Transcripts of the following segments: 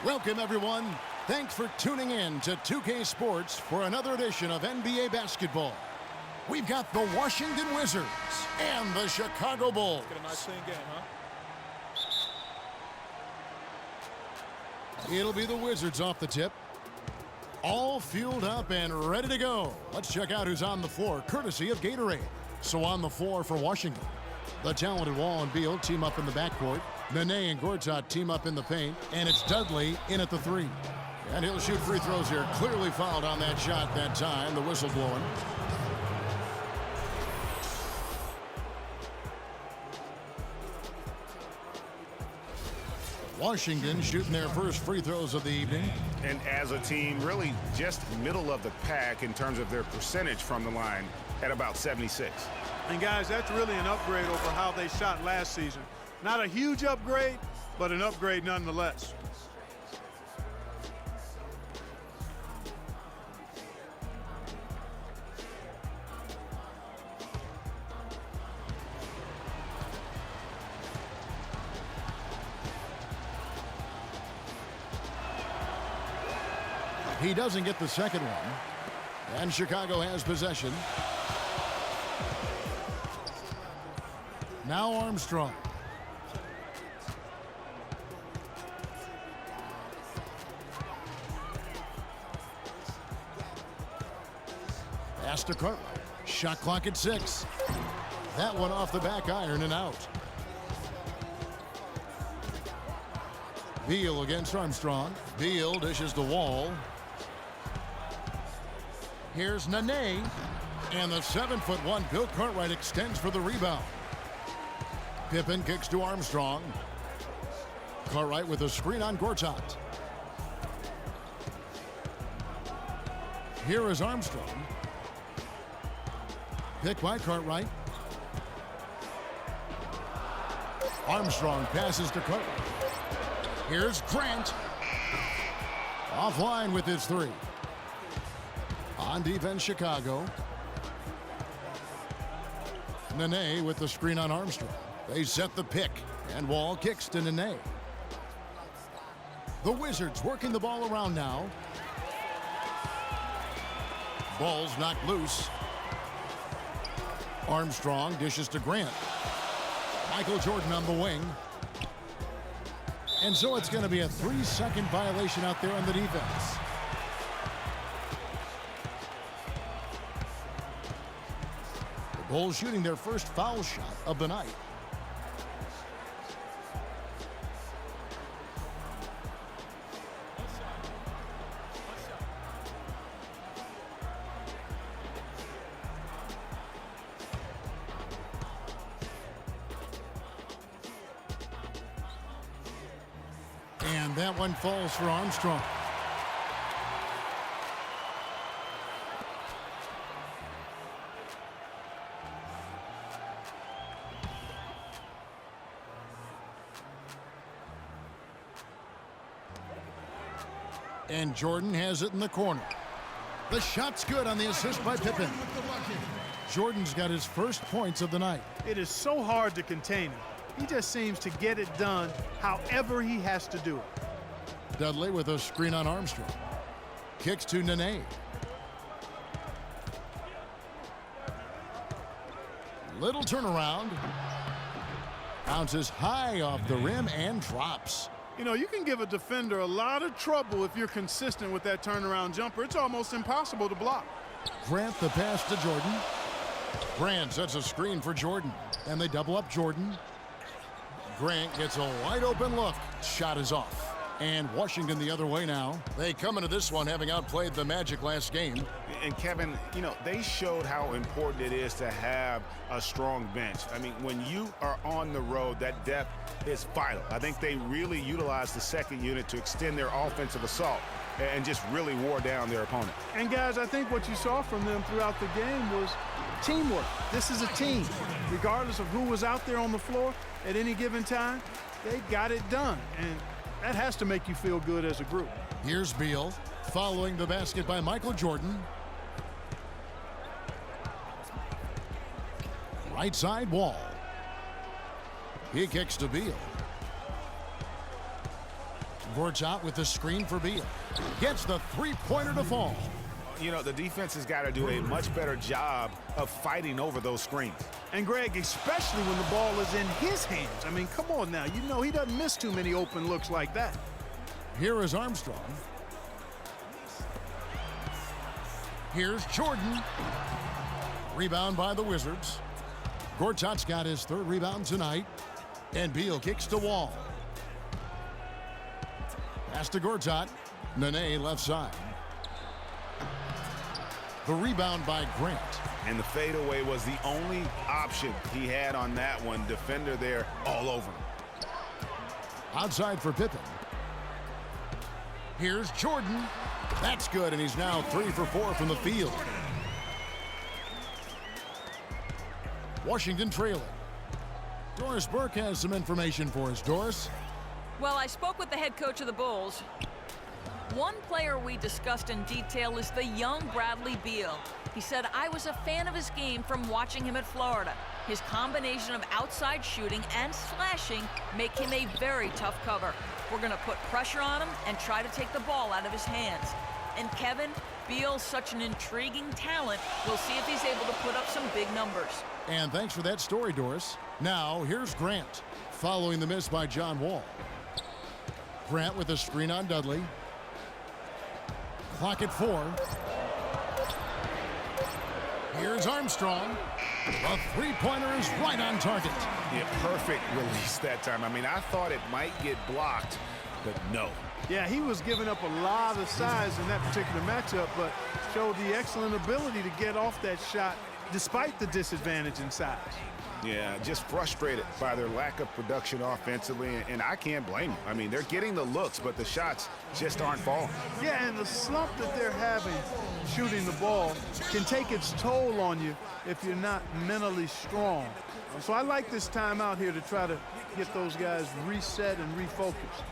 Welcome, everyone. Thanks for tuning in to 2K Sports for another edition of NBA basketball. We've got the Washington Wizards and the Chicago Bulls. Get a nice clean game, huh? It'll be the Wizards off the tip. All fueled up and ready to go. Let's check out who's on the floor, courtesy of Gatorade. So on the floor for Washington, the talented Wall and Beal team up in the backcourt. Nene and Gortat team up in the paint, and it's Dudley in at the three. And he'll shoot free throws here. Clearly fouled on that shot that time. The whistle blowing. Washington shooting their first free throws of the evening. And as a team, really just middle of the pack in terms of their percentage from the line at about 76. And guys, that's really an upgrade over how they shot last season. Not a huge upgrade, but an upgrade nonetheless. He doesn't get the second one. And Chicago has possession. Now Armstrong. Pass to Cartwright. Shot clock at 6. That one off the back iron and out. Beal against Armstrong. Beal dishes the Wall. Here's Nene. And the 7'1" Bill Cartwright extends for the rebound. Pippen kicks to Armstrong. Cartwright with a screen on Gortat. Here is Armstrong. Picked by Cartwright. Armstrong passes to Cartwright. Here's Grant. Offline with his three. On defense, Chicago. Nene with the screen on Armstrong. They set the pick, and Wall kicks to Nene. The Wizards working the ball around now. Ball's knocked loose. Armstrong dishes to Grant. Michael Jordan on the wing. And so it's going to be a 3-second violation out there on the defense. The Bulls shooting their first foul shot of the night. And that one falls for Armstrong. And Jordan has it in the corner. The shot's good on the assist by Pippen. Jordan's got his first points of the night. It is so hard to contain him. He just seems to get it done however he has to do it. Dudley with a screen on Armstrong. Kicks to Nene. Little turnaround. Bounces high off the rim and drops. You know, you can give a defender a lot of trouble if you're consistent with that turnaround jumper. It's almost impossible to block. Grant the pass to Jordan. Grant sets a screen for Jordan. And they double up Jordan. Grant gets a wide open look. Shot is off. And Washington the other way now. They come into this one having outplayed the Magic last game. And Kevin, you know, they showed how important it is to have a strong bench. I mean, when you are on the road, that depth is vital. I think they really utilized the second unit to extend their offensive assault and just really wore down their opponent. And guys, I think what you saw from them throughout the game was teamwork. This is a team. Regardless of who was out there on the floor at any given time, they got it done. And that has to make you feel good as a group. Here's Beal following the basket by Michael Jordan. Right side Wall. He kicks to Beal. Gortat with the screen for Beal. Gets the three-pointer to fall. You know, the defense has got to do a much better job of fighting over those screens. And Greg, especially when the ball is in his hands. I mean, come on now. You know he doesn't miss too many open looks like that. Here is Armstrong. Here's Jordan. Rebound by the Wizards. Gortat's got his third rebound tonight. And Beal kicks to Wall. Pass to Gortat. Nene left side. The rebound by Grant. And the fadeaway was the only option he had on that one. Defender there all over him. Outside for Pippen. Here's Jordan. That's good, and he's now 3 for 4 from the field. Washington trailing. Doris Burke has some information for us. Doris? Well, I spoke with the head coach of the Bulls. One player we discussed in detail is the young Bradley Beal. He said, I was a fan of his game from watching him at Florida. His combination of outside shooting and slashing make him a very tough cover. We're going to put pressure on him and try to take the ball out of his hands. And Kevin, Beal's such an intriguing talent. We'll see if he's able to put up some big numbers. And thanks for that story, Doris. Now, here's Grant, following the miss by John Wall. Grant with a screen on Dudley. Clock at 4. Here's Armstrong. The three-pointer is right on target. Yeah, perfect release that time. I mean, I thought it might get blocked, but no. Yeah, he was giving up a lot of size in that particular matchup, but showed the excellent ability to get off that shot despite the disadvantage in size. Yeah, just frustrated by their lack of production offensively, and I can't blame them. I mean, they're getting the looks, but the shots just aren't falling. Yeah, and the slump that they're having shooting the ball can take its toll on you if you're not mentally strong. So I like this time out here to try to get those guys reset and refocused.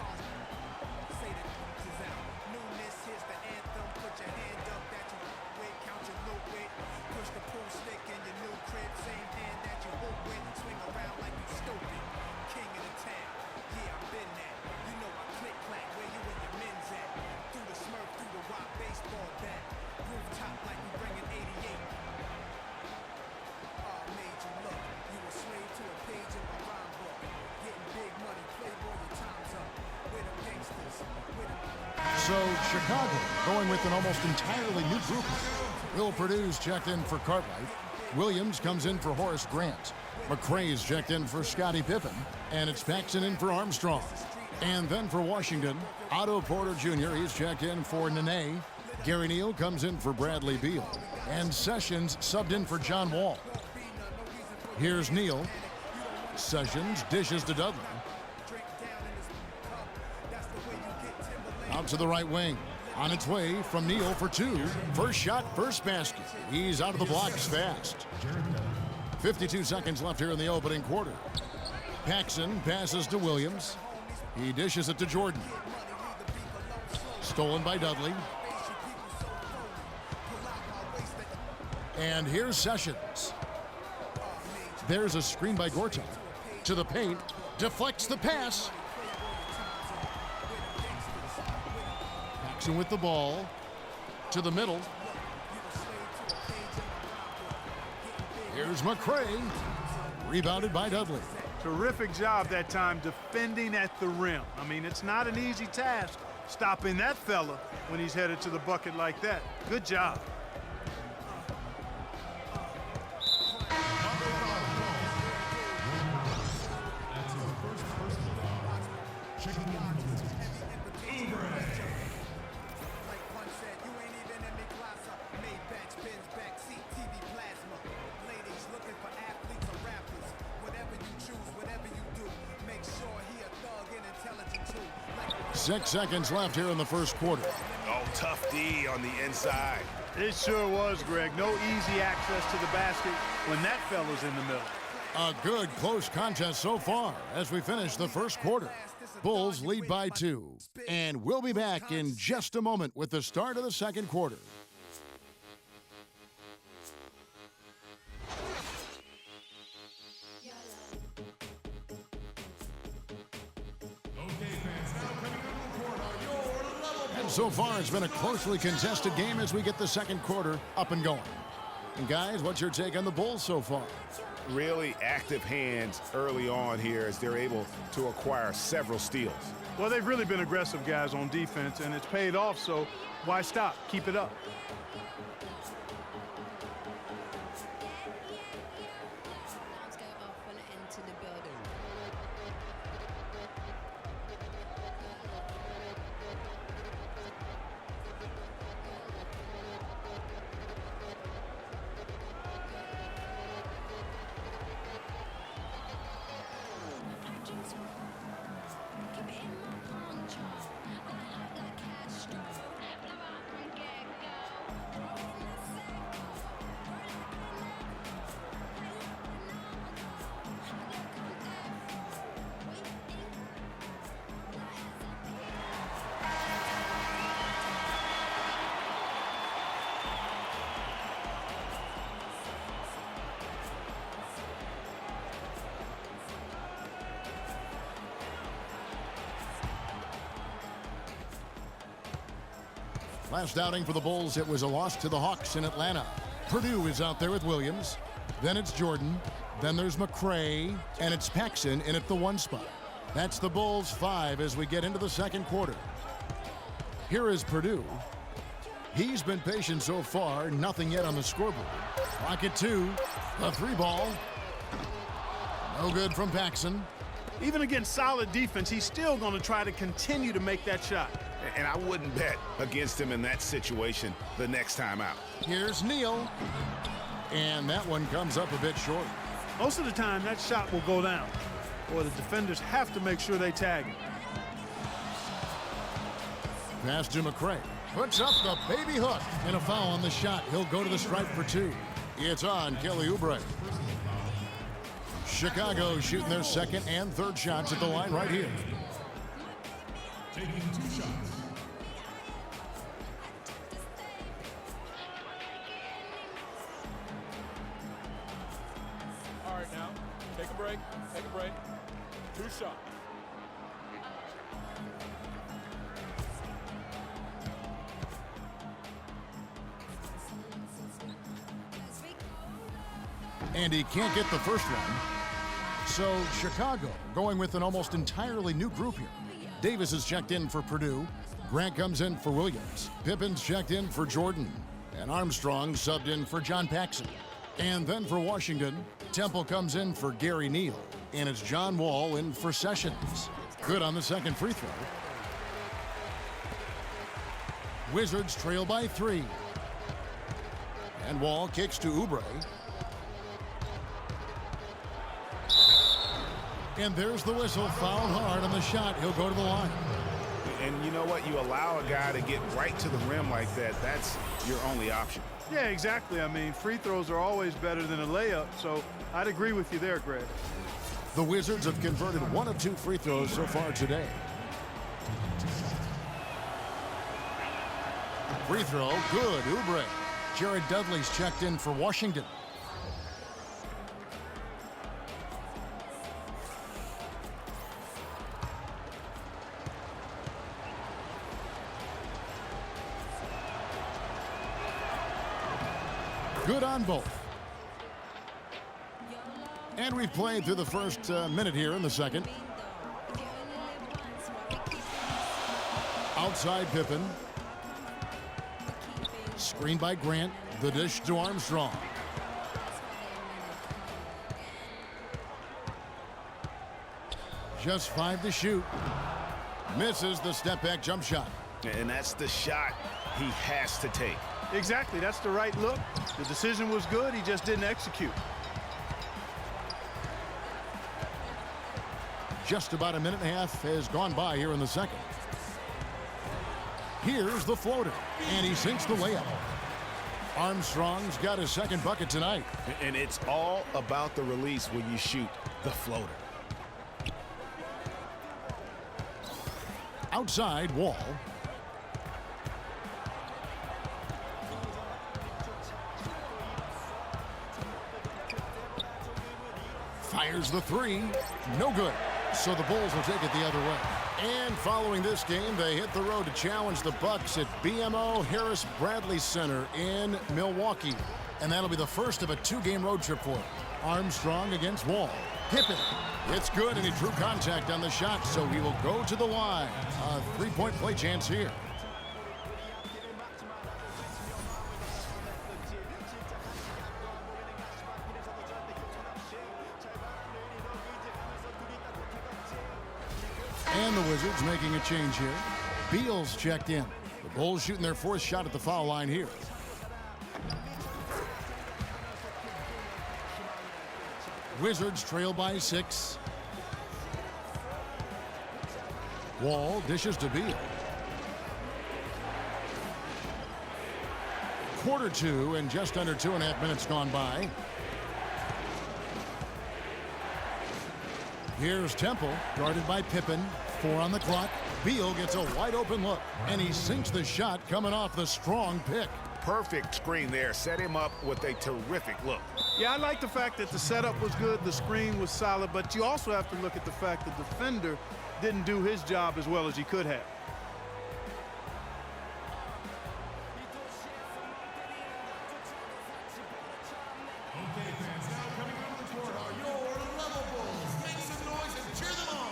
So Chicago going with an almost entirely new group. Will Purdue's checked in for Cartwright. Williams comes in for Horace Grant. McRae's checked in for Scottie Pippen. And it's Paxson in for Armstrong. And then for Washington, Otto Porter Jr. He's checked in for Nene. Gary Neal comes in for Bradley Beal. And Sessions subbed in for John Wall. Here's Neal. Sessions dishes to Dudley. Out to the right wing. On its way from Neal for 2. First shot, first basket. He's out of the blocks fast. 52 seconds left here in the opening quarter. Paxson passes to Williams. He dishes it to Jordan. Stolen by Dudley. And here's Sessions. There's a screen by Gortat. To the paint. Deflects the pass. Paxson with the ball. To the middle. Here's McRae. Rebounded by Dudley. Terrific job that time defending at the rim. I mean, it's not an easy task stopping that fella when he's headed to the bucket like that. Good job. Six seconds left here in the first quarter. Oh, tough D on the inside. It sure was, Greg. No easy access to the basket when that fella's in the middle. A good close contest so far as we finish the first quarter. Bulls lead by 2. And we'll be back in just a moment with the start of the second quarter. Okay, fans, now coming on the court So far, it's been a closely contested game as we get the second quarter up and going. And guys, what's your take on the Bulls so far? Really active hands early on here as they're able to acquire several steals. Well, they've really been aggressive guys on defense, and it's paid off, so why stop? Keep it up. Last outing for the Bulls, it was a loss to the Hawks in Atlanta. Purdue is out there with Williams. Then it's Jordan. Then there's McRae. And it's Paxson in at the 1 spot. That's the Bulls 5 as we get into the second quarter. Here is Purdue. He's been patient so far. Nothing yet on the scoreboard. Clock at 2. The 3 ball. No good from Paxson. Even against solid defense, he's still going to try to continue to make that shot. And I wouldn't bet against him in that situation the next time out. Here's Neal. And that one comes up a bit short. Most of the time, that shot will go down, or the defenders have to make sure they tag him. Pass to McRae. Puts up the baby hook. And a foul on the shot. He'll go to the stripe for 2. It's on Kelly Oubre. Chicago shooting their second and third shots at the line right here. Taking 2 shots. All right, now, take a break, 2 shots. And he can't get the first one. So Chicago going with an almost entirely new group here. Davis is checked in for Purdue. Grant comes in for Williams. Pippen's checked in for Jordan. And Armstrong subbed in for John Paxson. And then for Washington, Temple comes in for Gary Neal. And it's John Wall in for Sessions. Good on the second free throw. Wizards trail by 3. And Wall kicks to Oubre. And there's the whistle. Fouled hard on the shot. He'll go to the line. And you know what? You allow a guy to get right to the rim like that. That's your only option. Yeah, exactly. I mean, free throws are always better than a layup, so I'd agree with you there, Greg. The Wizards have converted 1 of 2 free throws so far today. Free throw, good. Oubre. Jared Dudley's checked in for Washington. Good on both. And we've played through the first minute here in the second. Outside Pippen. Screen by Grant. The dish to Armstrong. Just 5 to shoot. Misses the step back jump shot. And that's the shot he has to take. Exactly. That's the right look. The decision was good. He just didn't execute. Just about a minute and a half has gone by here in the second. Here's the floater. And he sinks the layup. Armstrong's got his second bucket tonight. And it's all about the release when you shoot the floater. Outside, Wall. Fires the 3. No good. So the Bulls will take it the other way. And following this game, they hit the road to challenge the Bucks at BMO Harris Bradley Center in Milwaukee. And that'll be the first of a 2-game road trip for them. Armstrong against Wall. Pippen. It's good, and he drew contact on the shot, so he will go to the line. A 3-point play chance here. And the Wizards making a change here. Beal's checked in. The Bulls shooting their 4th shot at the foul line here. Wizards trail by 6. Wall dishes to Beal. Quarter 2 and just under 2.5 minutes gone by. Here's Temple, guarded by Pippen. 4 on the clock. Beal gets a wide open look, and he sinks the shot coming off the strong pick. Perfect screen there. Set him up with a terrific look. Yeah, I like the fact that the setup was good, the screen was solid, but you also have to look at the fact that the defender didn't do his job as well as he could have. Okay, fans, now coming onto the court are your level Bulls. Make some noise and cheer them on.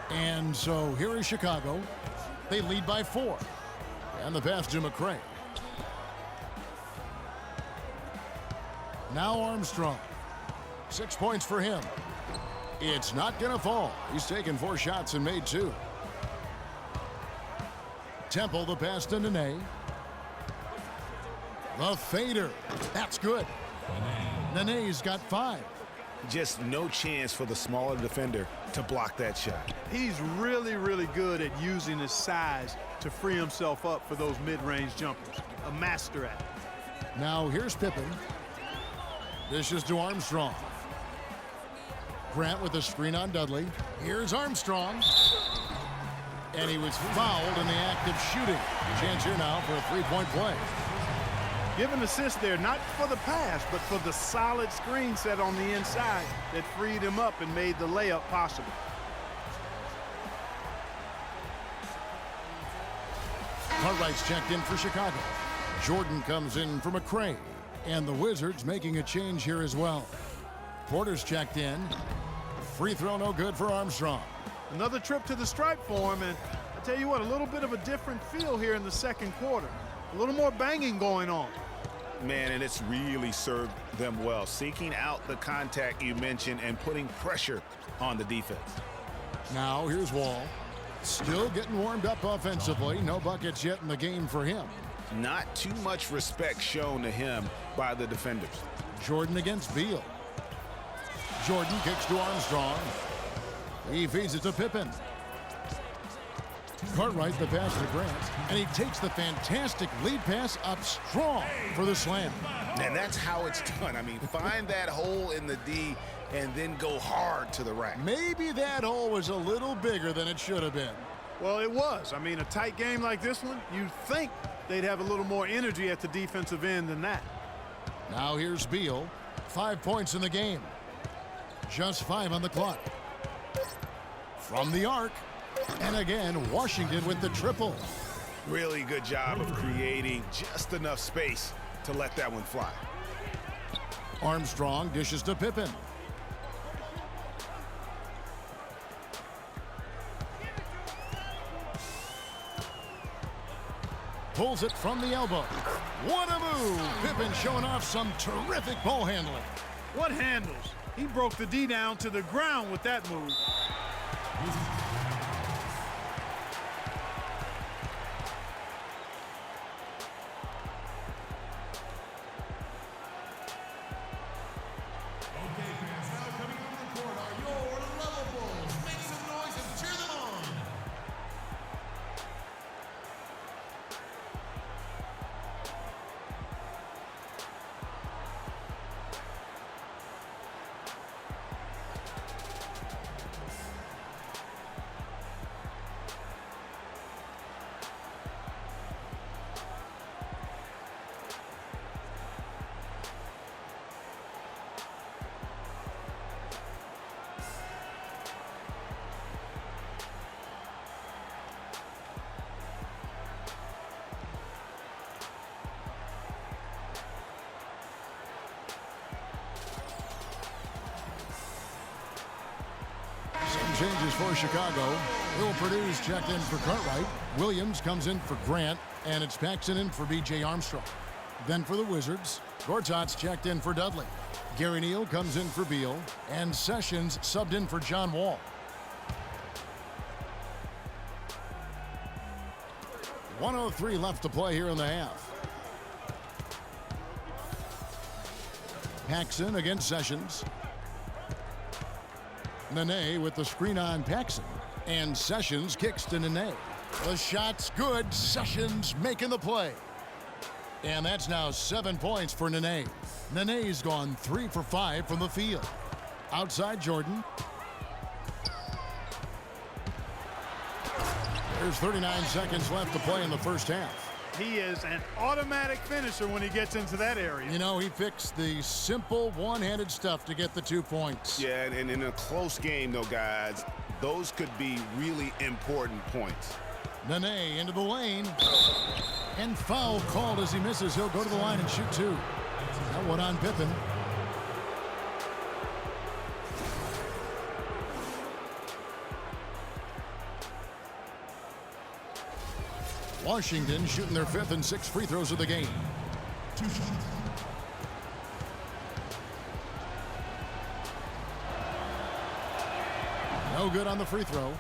And so here is Chicago. They lead by 4. And the pass to McRae. Now Armstrong. 6 points for him. It's not going to fall. He's taken 4 shots and made 2. Temple, the pass to Nene. The fader. That's good. Nene's got 5. Just no chance for the smaller defender to block that shot. He's really, really good at using his size to free himself up for those mid-range jumpers. A master at it. Now here's Pippen. Dishes to Armstrong. Grant with a screen on Dudley. Here's Armstrong. And he was fouled in the act of shooting. Chance here now for a 3-point play. Give an assist there, not for the pass, but for the solid screen set on the inside that freed him up and made the layup possible. Cartwright's checked in for Chicago. Jordan comes in for McRae. And the Wizards making a change here as well. Porter's checked in. Free throw no good for Armstrong. Another trip to the stripe for him, and I tell you what, a little bit of a different feel here in the second quarter. A little more banging going on. Man, and it's really served them well. Seeking out the contact you mentioned and putting pressure on the defense. Now here's Wall. Still getting warmed up offensively. No buckets yet in the game for him. Not too much respect shown to him by the defenders. Jordan against Beal. Jordan kicks to Armstrong. He feeds it to Pippen. Cartwright the pass to Grant, and he takes the fantastic lead pass up strong for the slam. And that's how it's done. I mean, find that hole in the D and then go hard to the rack. Maybe that hole was a little bigger than it should have been. Well, it was. I mean, a tight game like this one, you'd think they'd have a little more energy at the defensive end than that. Now here's Beal. 5 points in the game. Just 5 on the clock. From the arc. And again, Washington with the triple. Really good job of creating just enough space to let that one fly. Armstrong dishes to Pippen. Pulls it from the elbow. What a move! Pippen showing off some terrific ball handling. What handles? He broke the D down to the ground with that move. Okay, fans, now coming onto the court are your level bulls. Make some noise and cheer them on. Some changes for Chicago. Will Purdue's checked in for Cartwright. Williams comes in for Grant, and it's Paxson in for B.J. Armstrong. Then for the Wizards, Gortat's checked in for Dudley. Gary Neal comes in for Beal, and Sessions subbed in for John Wall. .103 left to play here in the half. Paxson against Sessions. Nene with the screen on Paxson. And Sessions kicks to Nene. The shot's good. Sessions making the play. And that's now 7 points for Nene. Nene's gone 3 for 5 from the field. Outside Jordan. There's 39 seconds left to play in the first half. He is an automatic finisher when he gets into that area. You know, he picks the simple one-handed stuff to get the 2 points. Yeah, and in a close game, though, guys, those could be really important points. Nene into the lane. And foul called as he misses. He'll go to the line and shoot 2. That one on Pippen. Washington shooting their 5th and 6th free throws of the game. No good on the free throw.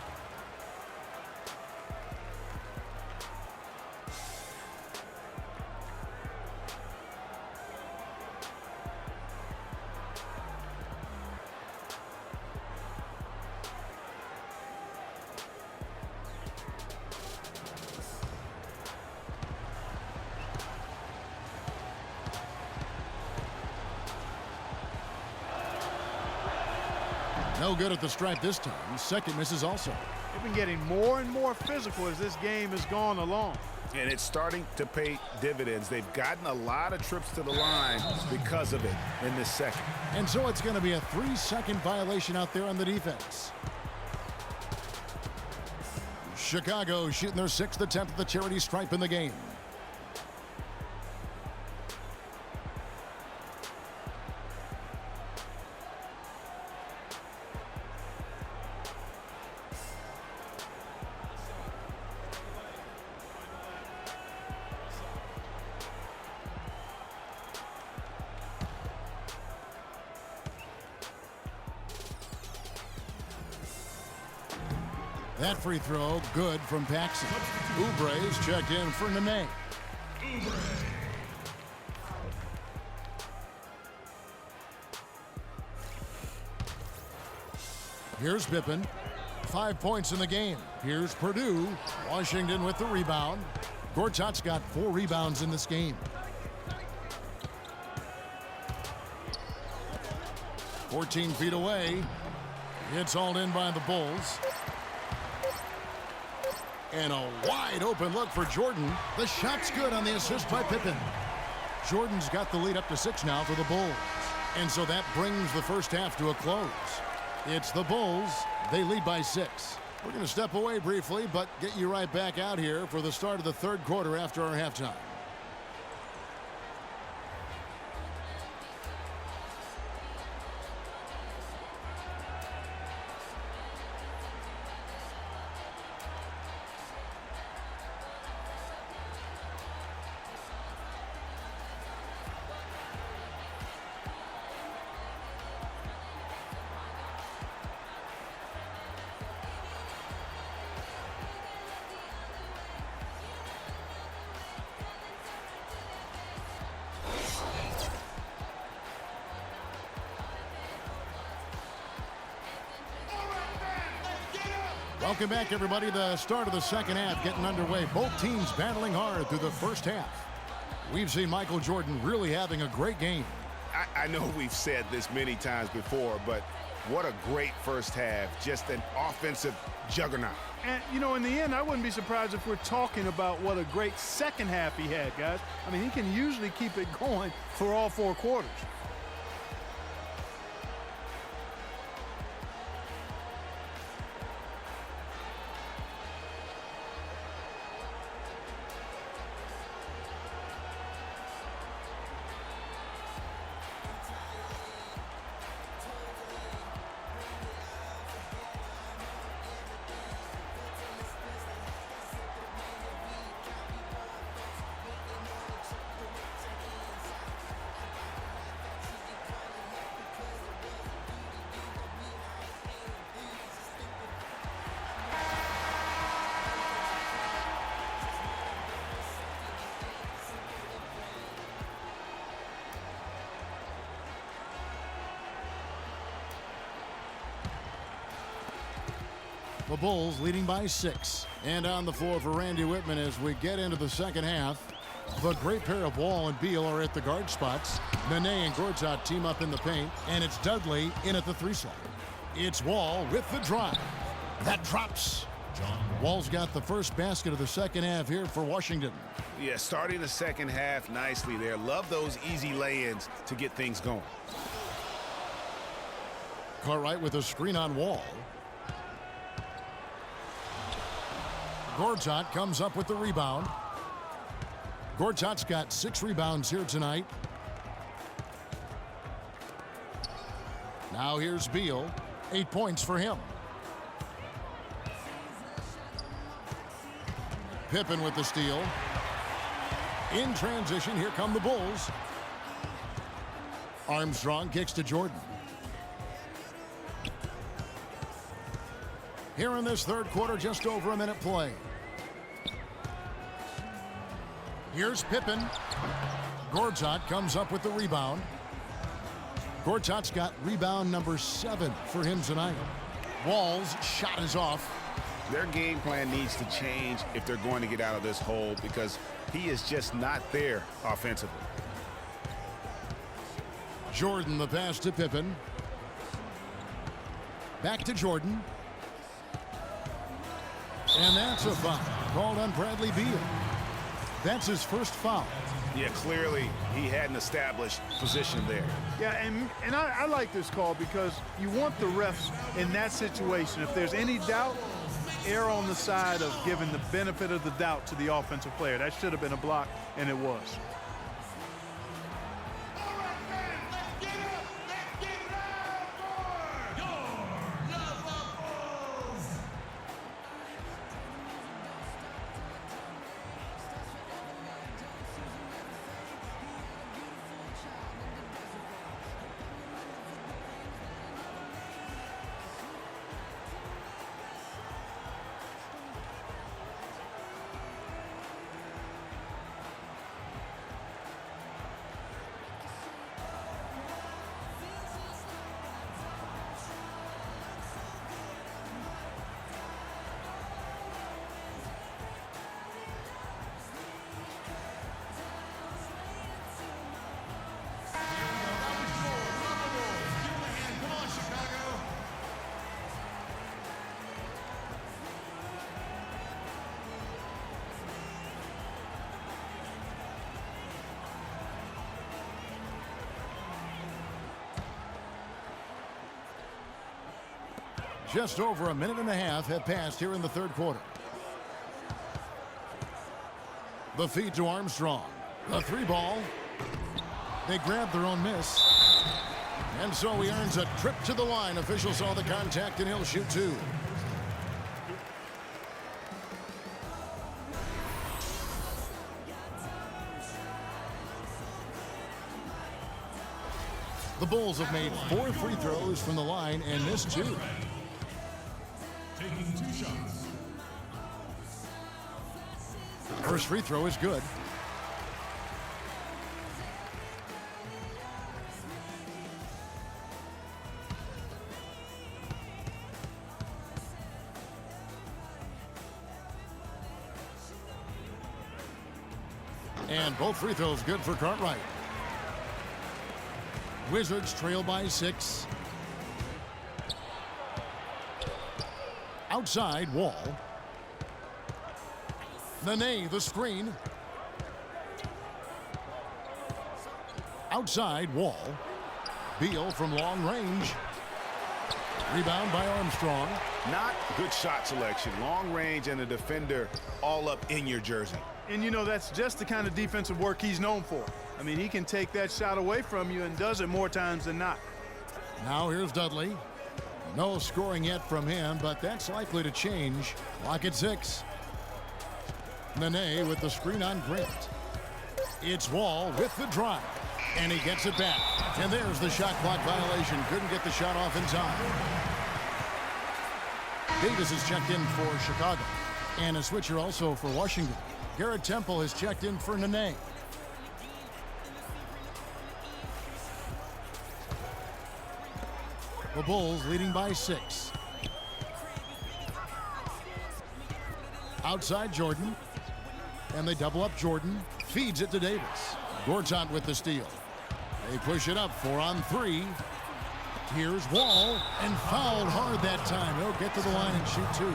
No good at the stripe this time. Second misses also. They've been getting more and more physical as this game has gone along. And it's starting to pay dividends. They've gotten a lot of trips to the line because of it in this second. And so it's going to be a 3-second violation out there on the defense. Chicago shooting their 6th attempt at the charity stripe in the game. That free throw, good from Paxson. Oubre's checked in for Nene. Here's Pippen. 5 points in the game. Here's Purdue. Washington with the rebound. Gortat's got 4 rebounds in this game. 14 feet away. It's hauled in by the Bulls. And a wide open look for Jordan. The shot's good on the assist by Pippen. Jordan's got the lead up to 6 now for the Bulls. And so that brings the first half to a close. It's the Bulls. They lead by 6. We're going to step away briefly, but get you right back out here for the start of the third quarter after our halftime. Welcome back, everybody. The start of the second half getting underway. Both teams battling hard through the first half. We've seen Michael Jordan really having a great game. I know we've said this many times before, but what a great first half. Just an offensive juggernaut. And, you know, in the end, I wouldn't be surprised if we're talking about what a great second half he had, guys. I mean, he can usually keep it going for all 4 quarters. The Bulls leading by 6. And on the floor for Randy Whitman as we get into the second half. The great pair of Wall and Beal are at the guard spots. Nene and Gortat team up in the paint. And it's Dudley in at the 3 slot. It's Wall with the drive. That drops. Wall's got the first basket of the second half here for Washington. Yeah, starting the second half nicely there. Love those easy lay-ins to get things going. Cartwright with a screen on Wall. Gortat comes up with the rebound. Gortat's got 6 rebounds here tonight. Now here's Beal. 8 points for him. Pippen with the steal. In transition, here come the Bulls. Armstrong kicks to Jordan. Here in this third quarter, just over a minute play. Here's Pippen. Gortat comes up with the rebound. Gortat's got rebound number 7 for him tonight. Wall's shot is off. Their game plan needs to change if they're going to get out of this hole because he is just not there offensively. Jordan the pass to Pippen. Back to Jordan. And that's a foul called on Bradley Beal. That's his first foul. Yeah, clearly he had an established position there. Yeah, and I like this call because you want the refs in that situation. If there's any doubt, err on the side of giving the benefit of the doubt to the offensive player. That should have been a block, and it was. Just over a minute and a half have passed here in the third quarter. The feed to Armstrong. The 3 ball. They grab their own miss. And so he earns a trip to the line. Officials saw the contact and he'll shoot 2. The Bulls have made 4 free throws from the line and missed 2. Taking 2 shots. First free throw is good. And both free throws good for Cartwright. Wizards trail by 6. Outside, Wall. Nene, the screen. Outside, Wall. Beal from long range. Rebound by Armstrong. Not good shot selection. Long range and a defender all up in your jersey. And, you know, that's just the kind of defensive work he's known for. I mean, he can take that shot away from you and does it more times than not. Now here's Dudley. No scoring yet from him, but that's likely to change. Lock at 6. Nene with the screen on Grant. It's Wall with the drive. And he gets it back. And there's the shot clock violation. Couldn't get the shot off in time. Davis is checked in for Chicago. And a switcher also for Washington. Garrett Temple has checked in for Nene. The Bulls leading by 6. Outside Jordan. And they double up Jordan. Feeds it to Davis. Gortat with the steal. They push it up 4 on 3. Here's Wall. And fouled hard that time. He'll get to the line and shoot 2.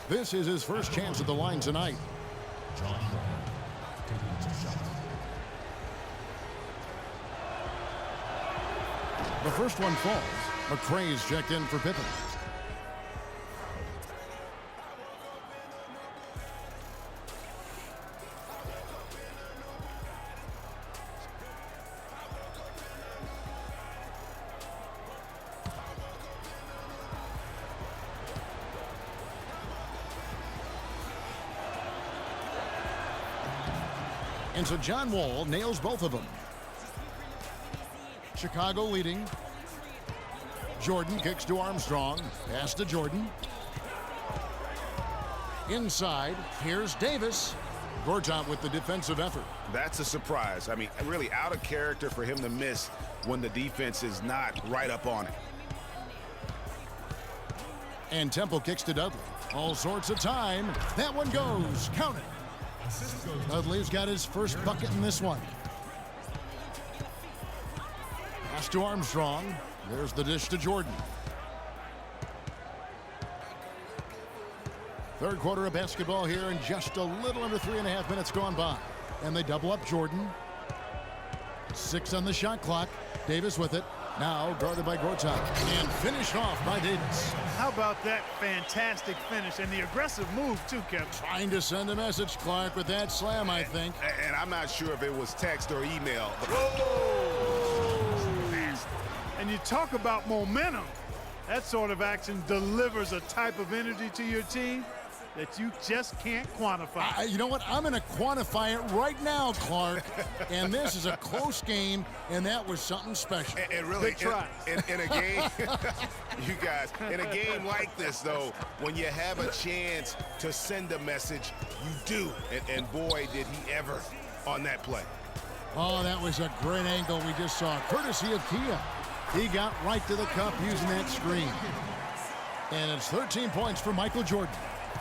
This is his first chance at the line tonight. The first one falls. McRae's checked in for Pippen. And so John Wall nails both of them. Chicago leading. Jordan kicks to Armstrong. Pass to Jordan. Inside, here's Davis. Gortat with the defensive effort. That's a surprise. I mean, really out of character for him to miss when the defense is not right up on it. And Temple kicks to Dudley. All sorts of time. That one goes. Count it. Dudley's got his first bucket in this one. Pass to Armstrong. There's the dish to Jordan. Third quarter of basketball here, and just a little under 3.5 minutes gone by. And they double up Jordan. 6 on the shot clock. Davis with it. Now guarded by Gortat. And finished off by Davis. How about that fantastic finish and the aggressive move, too, Kevin? Trying to send a message, Clark, with that slam, I think. And I'm not sure if it was text or email. And you talk about momentum. That sort of action delivers a type of energy to your team that you just can't quantify. You know what? I'm going to quantify it right now, Clark. And this is a close game, and that was something special. And really, Good try. in a game, you guys, in a game like this, though, when you have a chance to send a message, you do. And boy, did he ever on that play. Oh, that was a great angle we just saw, courtesy of Kia. He got right to the cup using that screen. And it's 13 points for Michael Jordan.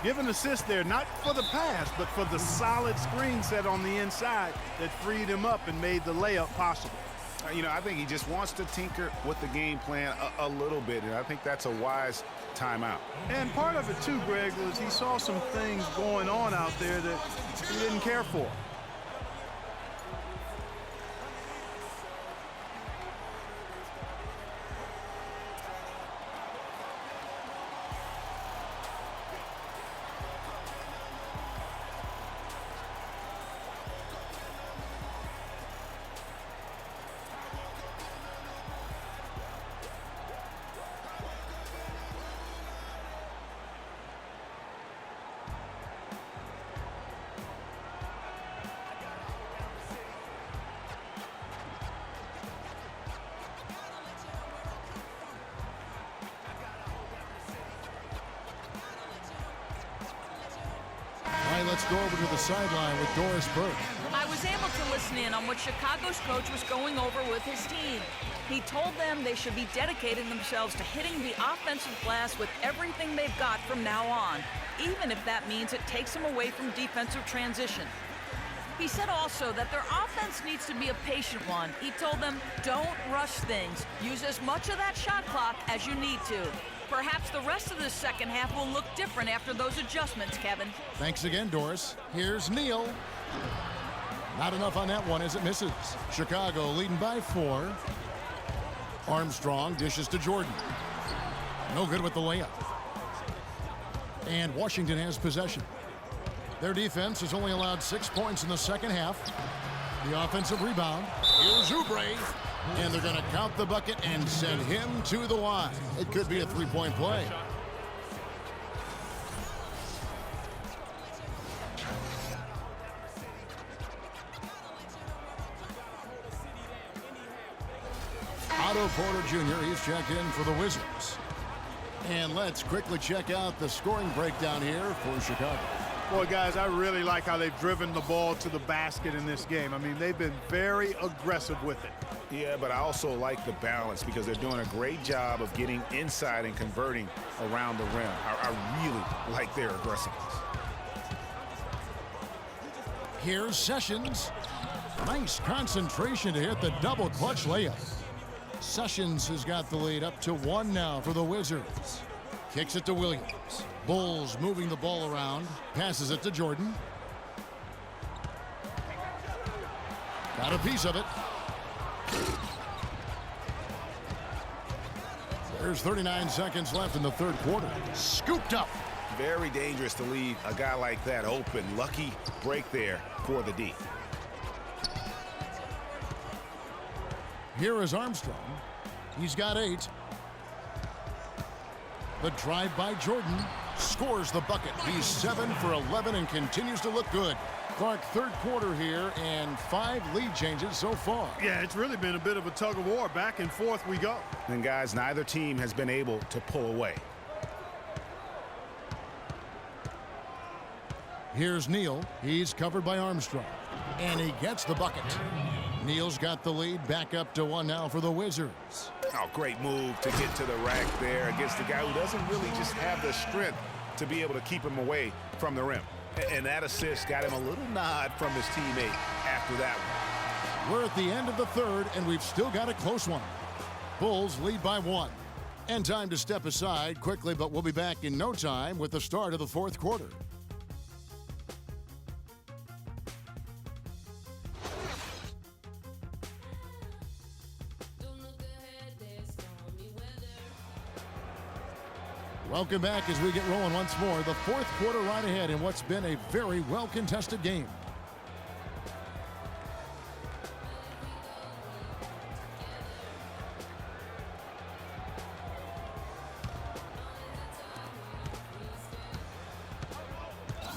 Give an assist there, not for the pass, but for the solid screen set on the inside that freed him up and made the layup possible. You know, I think he just wants to tinker with the game plan a little bit, and I think that's a wise timeout. And part of it, too, Greg, was he saw some things going on out there that he didn't care for. Let's go over to the sideline with Doris Burke. I was able to listen listen in on what Chicago's coach was going over with his team. He told them they should be dedicating themselves to hitting the offensive glass with everything they've got from now on, even if that means it takes them away from defensive transition. He said also that their offense needs to be a patient one. He told them, don't rush things. Use as much of that shot clock as you need to. Perhaps the rest of the second half will look different after those adjustments, Kevin. Thanks again, Doris. Here's Neal. Not enough on that one as it misses. Chicago leading by 4. Armstrong dishes to Jordan. No good with the layup. And Washington has possession. Their defense has only allowed 6 points in the second half. The offensive rebound. Here's Oubre. And they're going to count the bucket and send him to the line. It could be a three-point play. Otto Porter Jr., he's checked in for the Wizards. And let's quickly check out the scoring breakdown here for Chicago. Boy, guys, I really like how they've driven the ball to the basket in this game. I mean, they've been very aggressive with it. Yeah, but I also like the balance because they're doing a great job of getting inside and converting around the rim. I really like their aggressiveness. Here's Sessions. Nice concentration to hit the double clutch layup. Sessions has got the lead up to 1 now for the Wizards. Kicks it to Williams. Bulls moving the ball around. Passes it to Jordan. Got a piece of it. There's 39 seconds left in the third quarter. Scooped up. Very dangerous to leave a guy like that open. Lucky break there for the D. Here is Armstrong. He's got 8. The drive by Jordan scores the bucket. He's 7 for 11 and continues to look good. Clark, third quarter here and 5 lead changes so far. Yeah, it's really been a bit of a tug of war. Back and forth we go. And guys, neither team has been able to pull away. Here's Neal. He's covered by Armstrong. And he gets the bucket. Neal's got the lead back up to 1 now for the Wizards. Oh, great move to get to the rack there against the guy who doesn't really just have the strength to be able to keep him away from the rim. And that assist got him a little nod from his teammate after that one. We're at the end of the third, and we've still got a close one. Bulls lead by 1. And time to step aside quickly, but we'll be back in no time with the start of the fourth quarter. Welcome back as we get rolling once more. The fourth quarter right ahead in what's been a very well-contested game.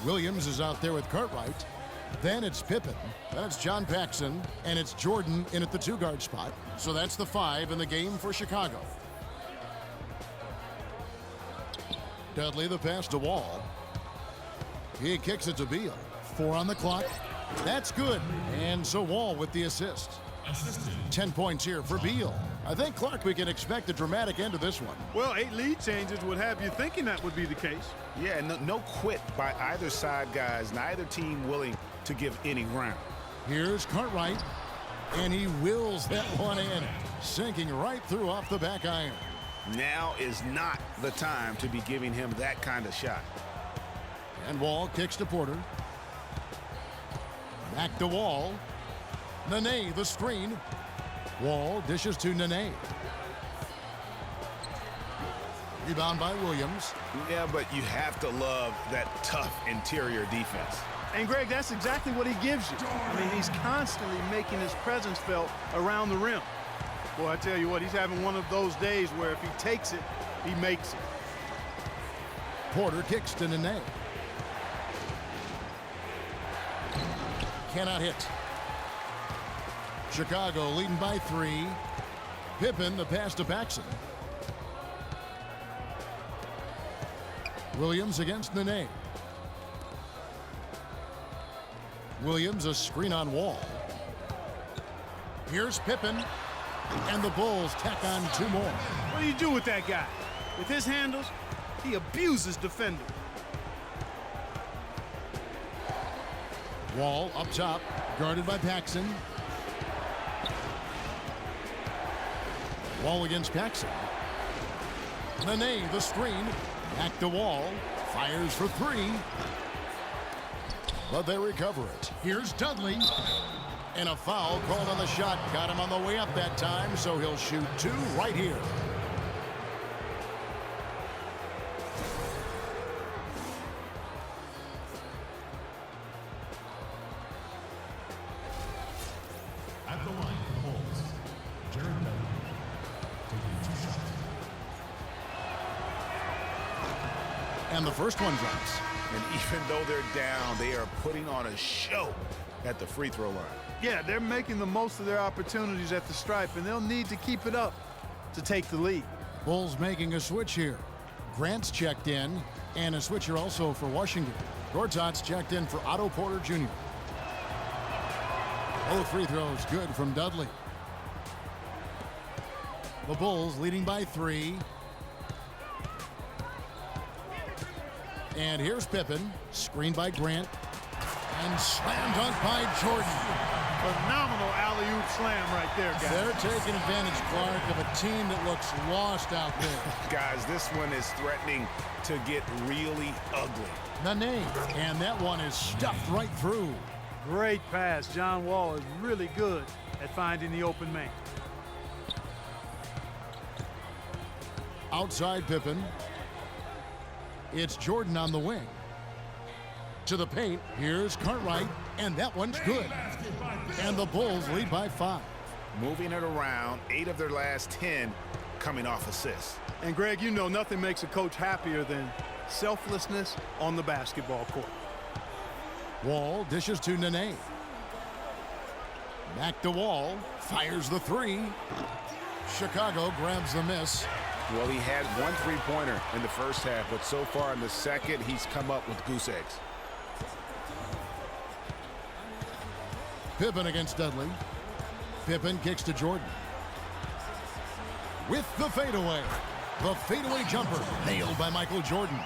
Williams is out there with Cartwright. Then it's Pippen. Then it's John Paxson. And it's Jordan in at the 2-guard spot. So that's the 5 in the game for Chicago. Dudley the pass to Wall. He kicks it to Beal. 4 on the clock. That's good. And so Wall with the assist. 10 points here for Beal. I think, Clark, we can expect a dramatic end to this one. Well, 8 lead changes would have you thinking that would be the case. Yeah, no quit by either side, guys. Neither team willing to give any ground. Here's Cartwright. And he wills that one in. Sinking right through off the back iron. Now is not the time to be giving him that kind of shot. And Wall kicks to Porter. Back to Wall. Nene, the screen. Wall dishes to Nene. Rebound by Williams. Yeah, but you have to love that tough interior defense. And, Greg, that's exactly what he gives you. I mean, he's constantly making his presence felt around the rim. Boy, I tell you what, he's having one of those days where if he takes it, he makes it. Porter kicks to Nene. Cannot hit. Chicago leading by 3. Pippen the pass to Paxson. Williams against Nene. Williams a screen on Wall. Here's Pippen. And the Bulls tack on 2 more. What do you do with that guy? With his handles, he abuses defenders. Wall up top, guarded by Paxson. Wall against Paxson. Nene, the screen. Back to Wall. Fires for 3. But they recover it. Here's Dudley. And a foul called on the shot. Got him on the way up that time, so he'll shoot 2 right here. At the line for the Bulls, Jared Dudley taking 2 shots. And the first one drops. And even though they're down, they are putting on a show at the free throw line. Yeah, they're making the most of their opportunities at the stripe, and they'll need to keep it up to take the lead. Bulls making a switch here. Grant's checked in, and a switcher also for Washington. Gortat's checked in for Otto Porter Jr. Both free throws good from Dudley. The Bulls leading by 3. And here's Pippen, screened by Grant, and slam dunk by Jordan. Phenomenal alley-oop slam right there, guys. They're taking advantage, Clark, of a team that looks lost out there. Guys, this one is threatening to get really ugly. Nene, and that one is stuffed right through. Great pass. John Wall is really good at finding the open man. Outside Pippen. It's Jordan on the wing. To the paint, here's Cartwright, and that one's good. And the Bulls lead by 5. Moving it around, 8 of their last 10 coming off assists. And Greg, you know nothing makes a coach happier than selflessness on the basketball court. Wall dishes to Nene. Back to Wall, fires the 3. Chicago grabs the miss. Well, he had 1 3-pointer in the first half, but so far in the second, he's come up with goose eggs. Pippen against Dudley. Pippen kicks to Jordan. With the fadeaway. The fadeaway jumper nailed by Michael Jordan.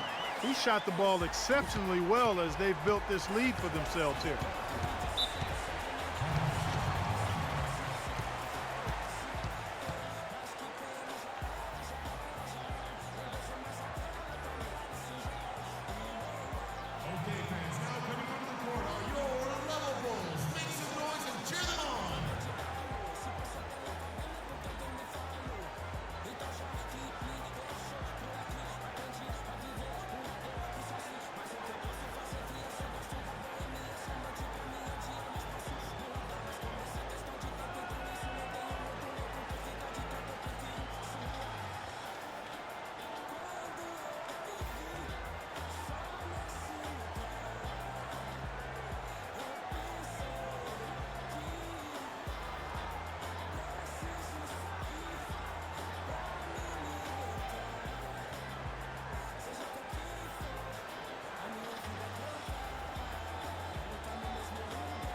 He shot the ball exceptionally well as they've built this lead for themselves here. Okay, fans, now coming onto the court are your level Bulls. Make some noise and cheer them on.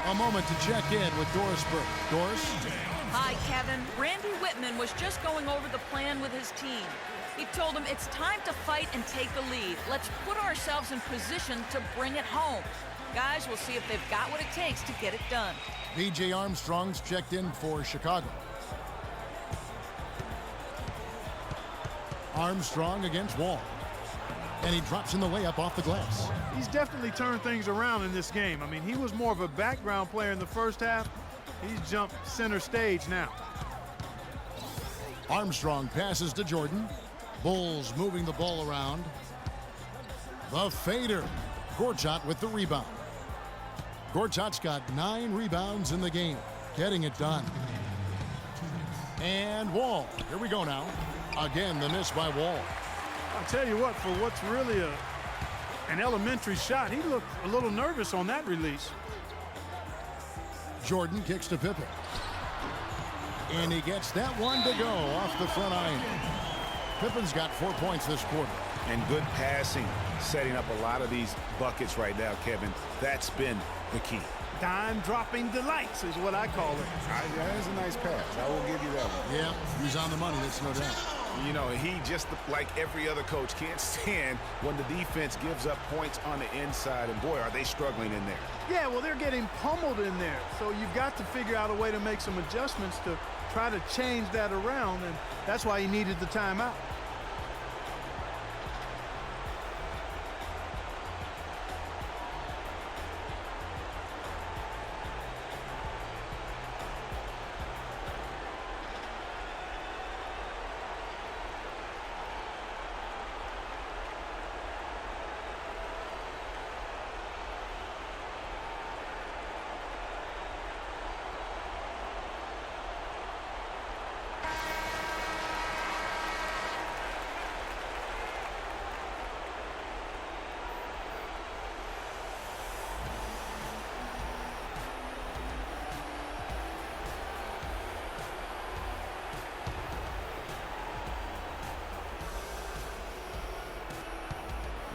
A moment to check in with Doris Burke. Doris? Hi, Kevin. Randy Whitman was just going over the plan with his team. He told them it's time to fight and take the lead. Let's put ourselves in position to bring it home. Guys, we'll see if they've got what it takes to get it done. B.J. Armstrong's checked in for Chicago. Armstrong against Wall. And he drops in the layup off the glass. He's definitely turned things around in this game. I mean, he was more of a background player in the first half. He's jumped center stage now. Armstrong passes to Jordan. Bulls moving the ball around. The fader. Gortat with the rebound. Gortat's got 9 rebounds in the game. Getting it done. And Wall. Here we go now. Again, the miss by Wall. I'll tell you what, for what's really an elementary shot, he looked a little nervous on that release. Jordan kicks to Pippen. And he gets that one to go off the front iron. Pippen's got 4 points this quarter. And good passing, setting up a lot of these buckets right now, Kevin. That's been the key. Dime-dropping delights is what I call it. That is a nice pass. I will give you that one. Yeah, he's on the money, that's no doubt. You know, he just, like every other coach, can't stand when the defense gives up points on the inside. And, boy, are they struggling in there. Yeah, well, they're getting pummeled in there. So you've got to figure out a way to make some adjustments to try to change that around, and that's why he needed the timeout.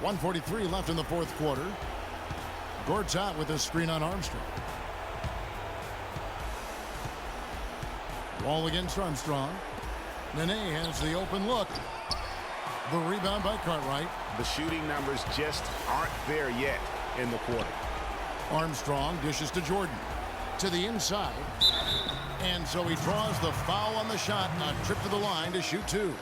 .143 left in the fourth quarter. Gortat with a screen on Armstrong. Wall against Armstrong. Nene has the open look. The rebound by Cartwright. The shooting numbers just aren't there yet in the quarter. Armstrong dishes to Jordan. To the inside. And so he draws the foul on the shot. A trip to the line to shoot two.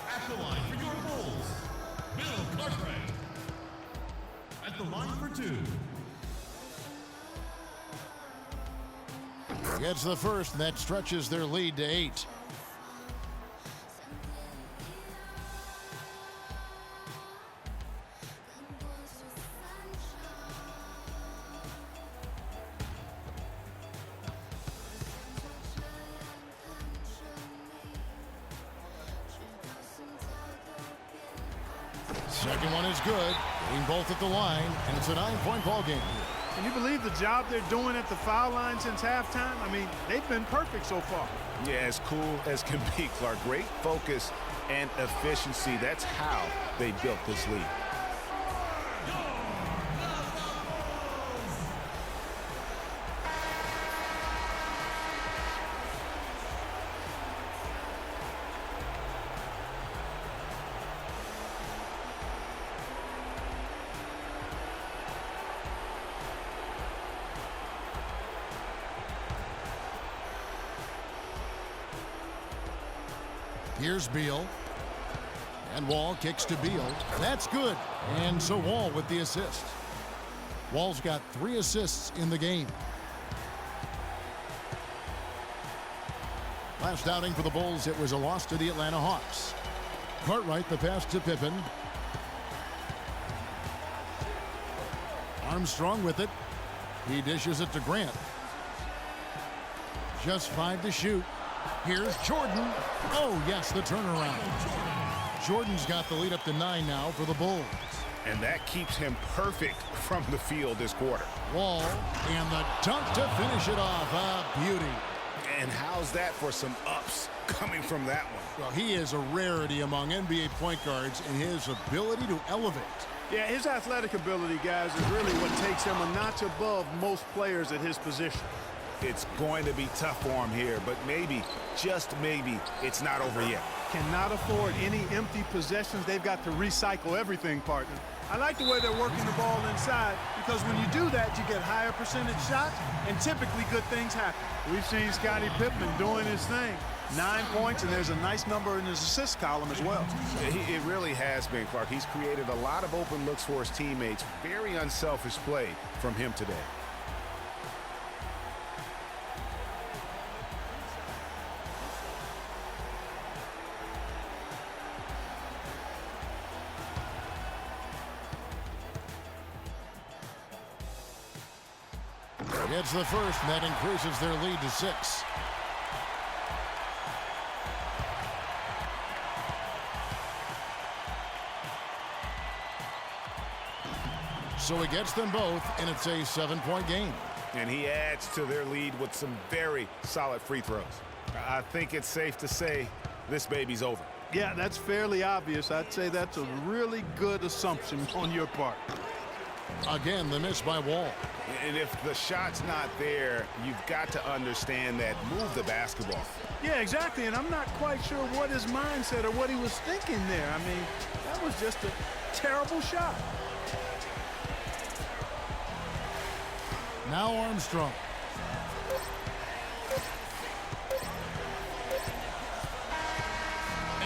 At the line for your Bulls, Bill Cartwright. At the line for two. Gets the first, and that stretches their lead to 8. Second one is good. Getting both at the line, and it's a 9-point ball game. Can you believe the job they're doing at the foul line since halftime? I mean, they've been perfect so far. Yeah, as cool as can be, Clark. Great focus and efficiency. That's how they built this lead. Here's Beal. And Wall kicks to Beal. That's good. And so Wall with the assist. Wall's got 3 assists in the game. Last outing for the Bulls, it was a loss to the Atlanta Hawks. Cartwright, the pass to Pippen. Armstrong with it. He dishes it to Grant. Just 5 to shoot. Here's Jordan. Oh, yes, the turnaround. Jordan's got the lead up to 9 now for the Bulls. And that keeps him perfect from the field this quarter. Wall, and the dunk to finish it off. A beauty. And how's that for some ups coming from that one? Well, he is a rarity among NBA point guards in his ability to elevate. Yeah, his athletic ability, guys, is really what takes him a notch above most players at his position. It's going to be tough for him here, but maybe, just maybe, it's not over yet. Cannot afford any empty possessions. They've got to recycle everything, partner. I like the way they're working the ball inside, because when you do that, you get higher percentage shots, and typically good things happen. We've seen Scottie Pippen doing his thing. 9 points, and there's a nice number in his assist column as well. It really has been, Clark. He's created a lot of open looks for his teammates. Very unselfish play from him today. Gets the first, and that increases their lead to 6. So he gets them both, and it's a 7-point game. And he adds to their lead with some very solid free throws. I think it's safe to say this baby's over. Yeah, that's fairly obvious. I'd say that's a really good assumption on your part. Again, the miss by Wall. And if the shot's not there, you've got to understand that. Move the basketball. Yeah, exactly, and I'm not quite sure what his mindset or what he was thinking there. I mean, that was just a terrible shot. Now Armstrong.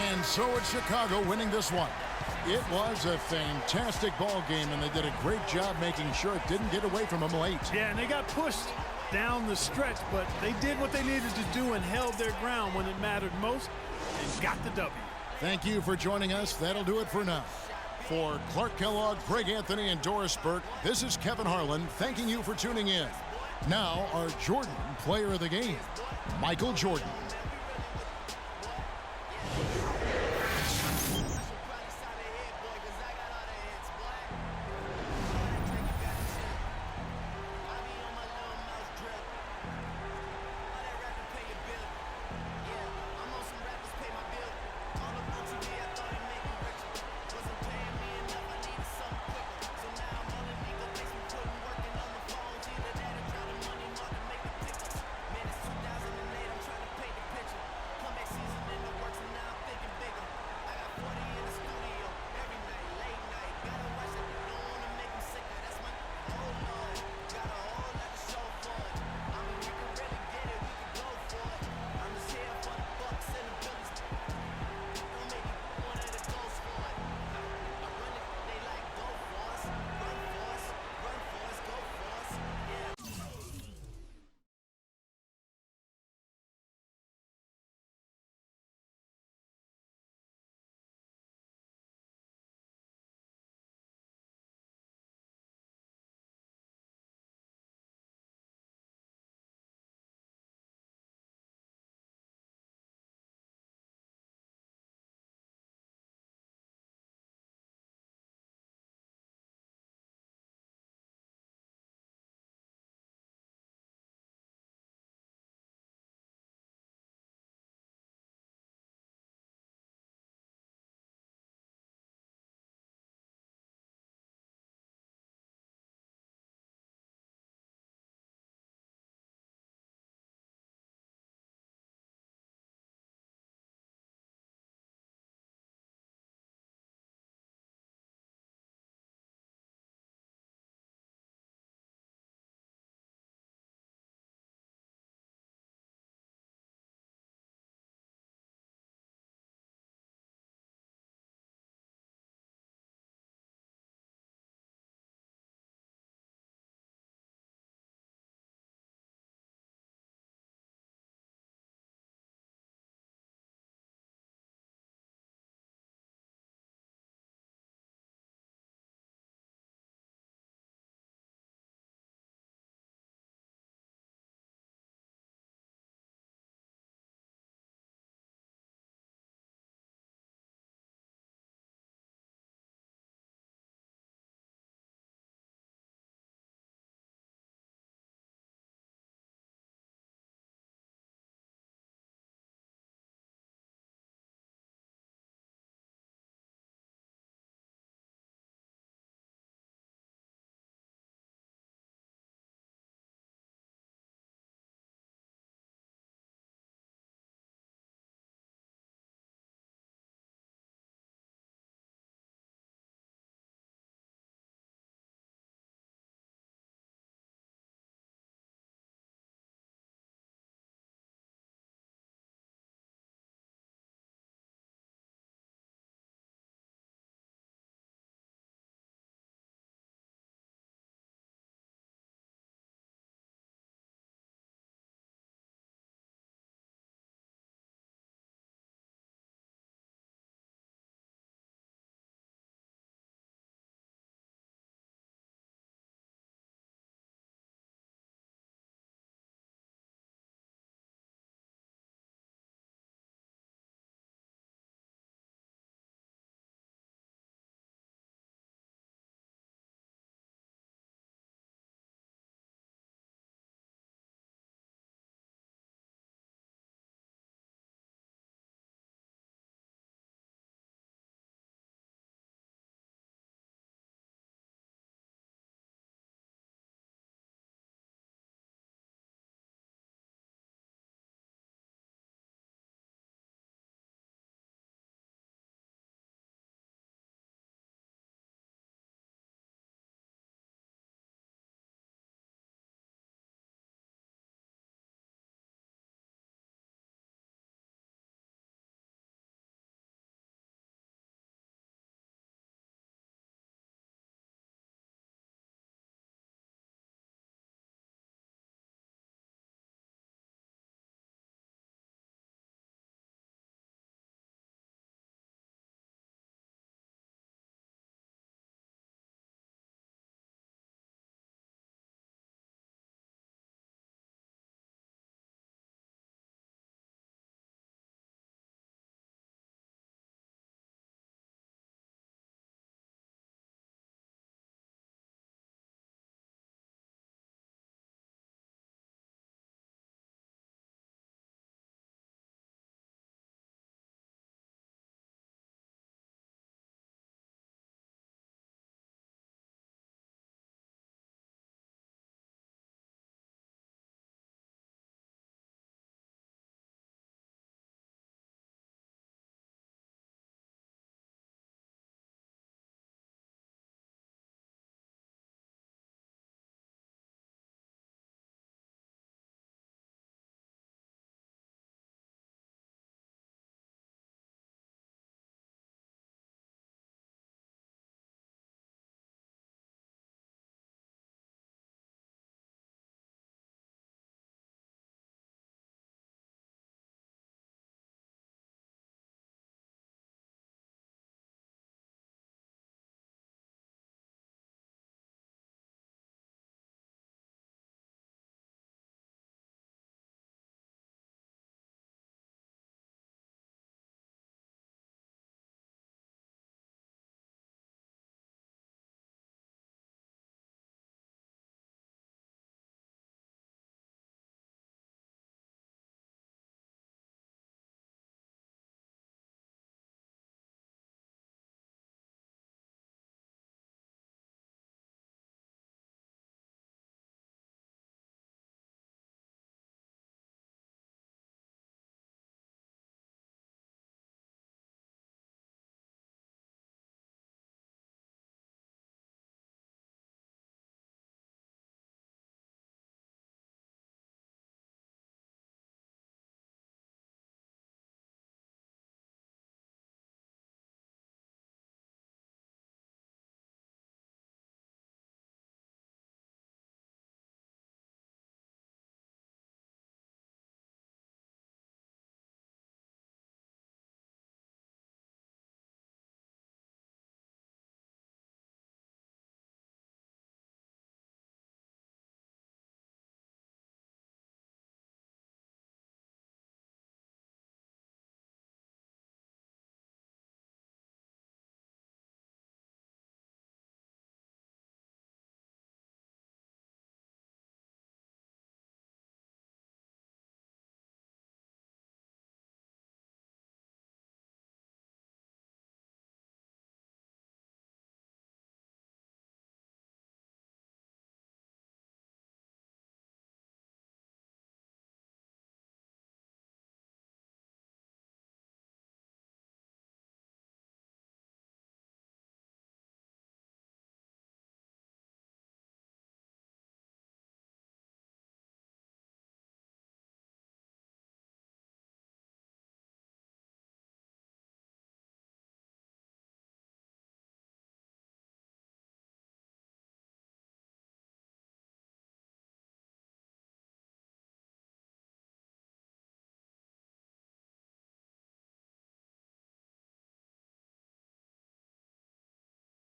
And so it's Chicago winning this one. It was a fantastic ball game, and they did a great job making sure it didn't get away from them late. Yeah, and they got pushed down the stretch, but they did what they needed to do and held their ground when it mattered most and got the W. Thank you for joining us. That'll do it for now. For Clark Kellogg, Greg Anthony, and Doris Burke, this is Kevin Harlan thanking you for tuning in. Now, our Jordan player of the game, Michael Jordan.